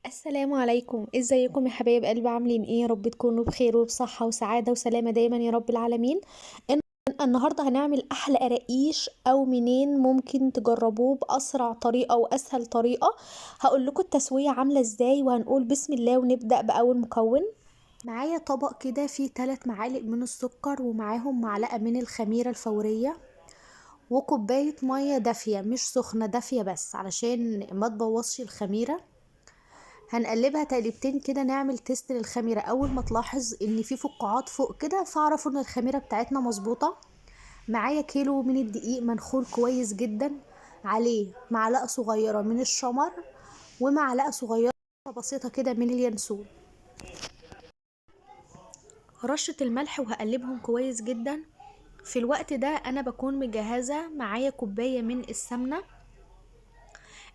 السلام عليكم، ازيكم يا حبايب قلبي؟ عاملين ايه؟ يا رب تكونوا بخير وبصحة وسعادة وسلامة دايما يا رب العالمين. النهاردة هنعمل احلى قراقيش او منين ممكن تجربوه باسرع طريقة واسهل طريقة. هقول لكم التسوية عاملة ازاي، وهنقول بسم الله ونبدأ باول مكون. معايا طبق كده فيه 3 معالق من السكر، ومعاهم معلقة من الخميرة الفورية، وكوباية مية دافية مش سخنة، دافية بس علشان ما تبوظش الخميرة. هنقلبها تقليبتين كده، نعمل تيست للخميرة. اول ما تلاحظ ان في فقاعات فوق كده فاعرفوا ان الخميرة بتاعتنا مظبوطة. معايا كيلو من الدقيق منخول كويس جدا، عليه معلقة صغيرة من الشمر، ومعلقة صغيرة بسيطة كده من اليانسون، رشة الملح، وهقلبهم كويس جدا. في الوقت ده انا بكون مجهزة معايا كوباية من السمنة.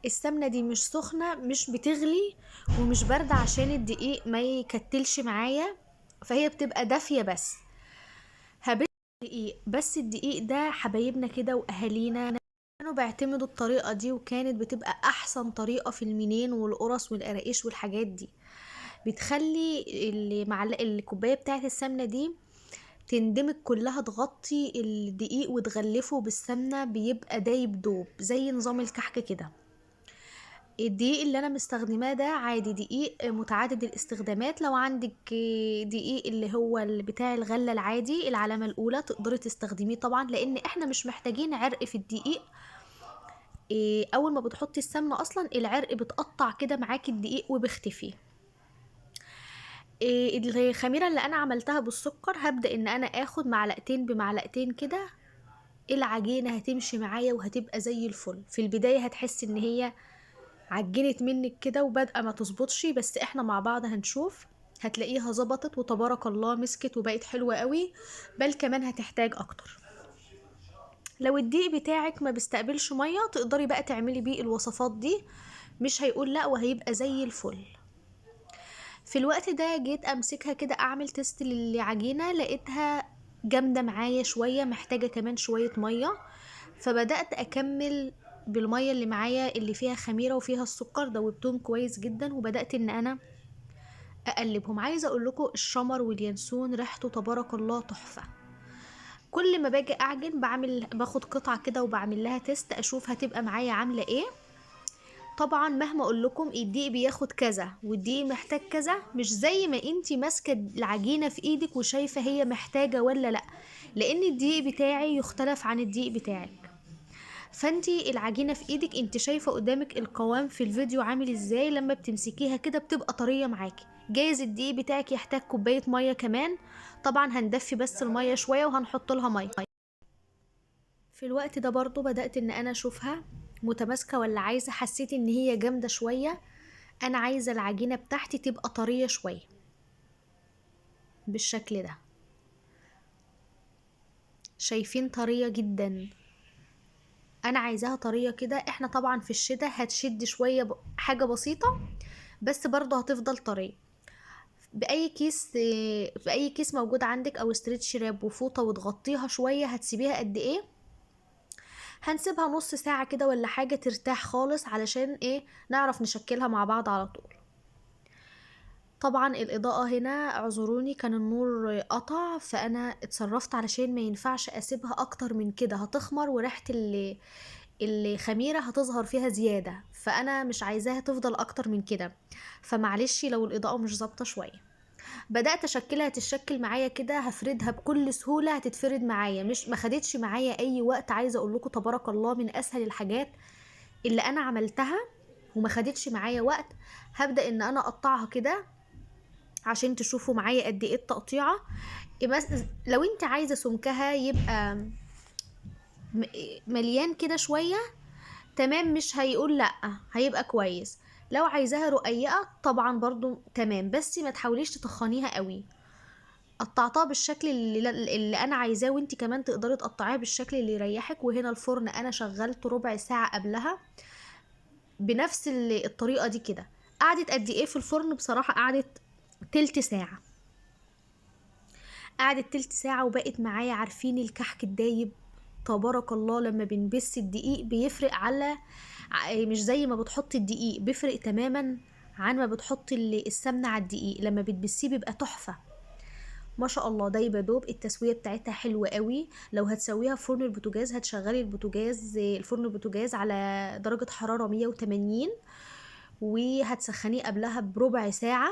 السمنة دي مش سخنة، مش بتغلي ومش باردة عشان الدقيق ما يكتلش معايا، فهي بتبقى دافية بس. هبت دقيق بس. الدقيق ده حبايبنا كده واهالينا كانوا بيعتمدوا الطريقة دي، وكانت بتبقى احسن طريقة في المنين والقرص والقراقيش والحاجات دي. بتخلي الكوباية بتاعت السمنة دي تندمج كلها، تغطي الدقيق وتغلفه بالسمنة، بيبقى دايب دوب زي نظام الكحك كده. الدقيق اللي انا مستخدماه ده عادي دقيق متعدد الاستخدامات. لو عندك دقيق اللي هو بتاع الغلة العادي العلامة الاولى تقدري تستخدميه طبعا، لان احنا مش محتاجين عرق في الدقيق. اول ما بتحطي السمنة اصلا العرق بتقطع كده معاكي الدقيق وبيختفي. الخميرة اللي انا عملتها بالسكر، هبدأ ان انا اخد معلقتين بمعلقتين كده. العجينة هتمشي معايا وهتبقى زي الفل. في البداية هتحس ان هي عجنت منك كده وبادئه ما تظبطش، بس احنا مع بعض هنشوف. هتلاقيها ظبطت وتبارك الله مسكت وبقت حلوه قوي، بل كمان هتحتاج اكتر. لو الدقيق بتاعك ما بيستقبلش ميه تقدري بقى تعملي بيه الوصفات دي، مش هيقول لا وهيبقى زي الفل. في الوقت ده جيت امسكها كده اعمل تيست للعجينه، لقيتها جامده معايا شويه، محتاجه كمان شويه ميه. فبدات اكمل بالميه اللي معايا اللي فيها خميره وفيها السكر، دوبتهم كويس جدا وبدات ان انا اقلبهم. عايزه اقول لكم الشمر واليانسون ريحته تبارك الله تحفه. كل ما باجي اعجن باخد قطعه كده وبعمل لها تيست اشوف هتبقى معايا عامله ايه. طبعا مهما اقول لكم الدقيق بياخد كذا والدقيق محتاج كذا، مش زي ما انتي ماسكه العجينه في ايدك وشايفه هي محتاجه ولا لا، لان الدقيق بتاعي يختلف عن الدقيق بتاعك. فانتي العجينه في ايدك، انت شايفه قدامك القوام في الفيديو عامل ازاي، لما بتمسكيها كده بتبقى طريه معاكي. جايز الدقيق بتاعك يحتاج كوبايه ميه كمان. طبعا هندفي بس الميه شويه وهنحط لها ميه. في الوقت ده برضو بدأت ان انا اشوفها متماسكة ولا عايزة، حسيت ان هي جامدة شوية. انا عايزة العجينة بتاعتي تبقى طرية شوية بالشكل ده. شايفين طرية جدا؟ انا عايزاها طرية كده. احنا طبعا في الشتاء هتشد شوية حاجة بسيطة، بس برضو هتفضل طرية. بأي كيس موجود عندك او استرتش راب وفوطة وتغطيها شوية. هتسيبيها قد ايه؟ هنسيبها نص ساعة كده ولا حاجة ترتاح خالص، علشان ايه؟ نعرف نشكلها مع بعض على طول. طبعا الإضاءة هنا اعذروني كان النور قطع، فأنا اتصرفت علشان ما ينفعش أسيبها أكتر من كده، هتخمر وريحة الخميرة هتظهر فيها زيادة، فأنا مش عايزاها تفضل أكتر من كده. فمعلش لو الإضاءة مش ظابطة شوية. بدأت أشكلها، تتشكل معايا كده، هفردها بكل سهولة، هتتفرد معايا، مش ما خدتش معايا أي وقت. عايزة أقول لكم تبارك الله من أسهل الحاجات اللي أنا عملتها وما خدتش معايا وقت. هبدأ إن أنا أقطعها كده عشان تشوفوا معايا قد ايه التقطيعه. لو انت عايزه سمكها يبقى مليان كده شويه تمام، مش هيقول لا، هيبقى كويس. لو عايزاها رقيقه طبعا برضو تمام، بس ما تحاوليش تتخنيها قوي. قطعتها بالشكل اللي انا عايزاه، وانت كمان تقدري تقطعيها بالشكل اللي يريحك. وهنا الفرن انا شغلته ربع ساعه قبلها بنفس الطريقه دي كده. قعدت قد ايه في الفرن؟ بصراحه قعدت تلت ساعه. قعدت تلت ساعة وبقت معايا. عارفين الكحك الدايب؟ تبارك الله لما بنبس الدقيق بيفرق على مش زي ما بتحطي الدقيق، بيفرق تماما عن ما بتحطي السمنه على الدقيق. لما بتبسيه بيبقى تحفه ما شاء الله. دايبه دوب، التسويه بتاعتها حلوه قوي. لو هتسويها في فرن البوتاجاز هتشغلي الفرن البوتاجاز على درجه حراره 180، وهتسخنيه قبلها بربع ساعه،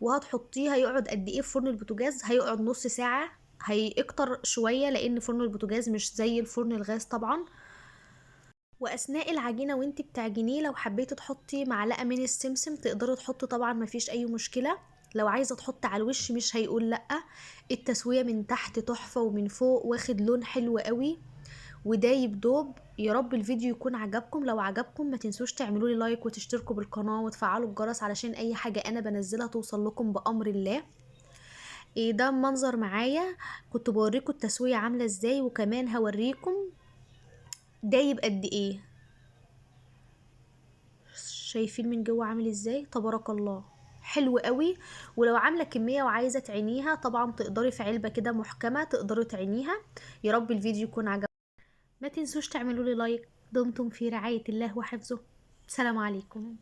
وهتحطيه. هيقعد قد ايه في فرن البوتاجاز؟ هيقعد نص ساعه، هيكتر شويه لان فرن البوتاجاز مش زي الفرن الغاز طبعا. واثناء العجينه وانت بتعجنيه لو حبيتي تحطي معلقه من السمسم تقدري تحطي طبعا، مفيش اي مشكله. لو عايزه تحطي على الوش مش هيقول لا. التسويه من تحت تحفه ومن فوق واخد لون حلو قوي ودايب دوب. يا رب الفيديو يكون عجبكم. لو عجبكم ما تنسوش تعملوا لي لايك وتشتركوا بالقناه وتفعلوا الجرس علشان اي حاجه انا بنزلها توصل لكم بامر الله. ايه ده منظر معايا، كنت بوريكم التسويه عامله ازاي، وكمان هوريكم دايب قد ايه. شايفين من جوه عامل ازاي؟ تبارك الله، حلو قوي. ولو عامله كميه وعايزه تعينيها طبعا تقدري في علبه كده محكمه تقدري تعينيها. يا رب الفيديو يكون عجبكم. ما تنسوش تعملوا لي لايك. دمتم في رعايه الله وحفظه. سلام عليكم.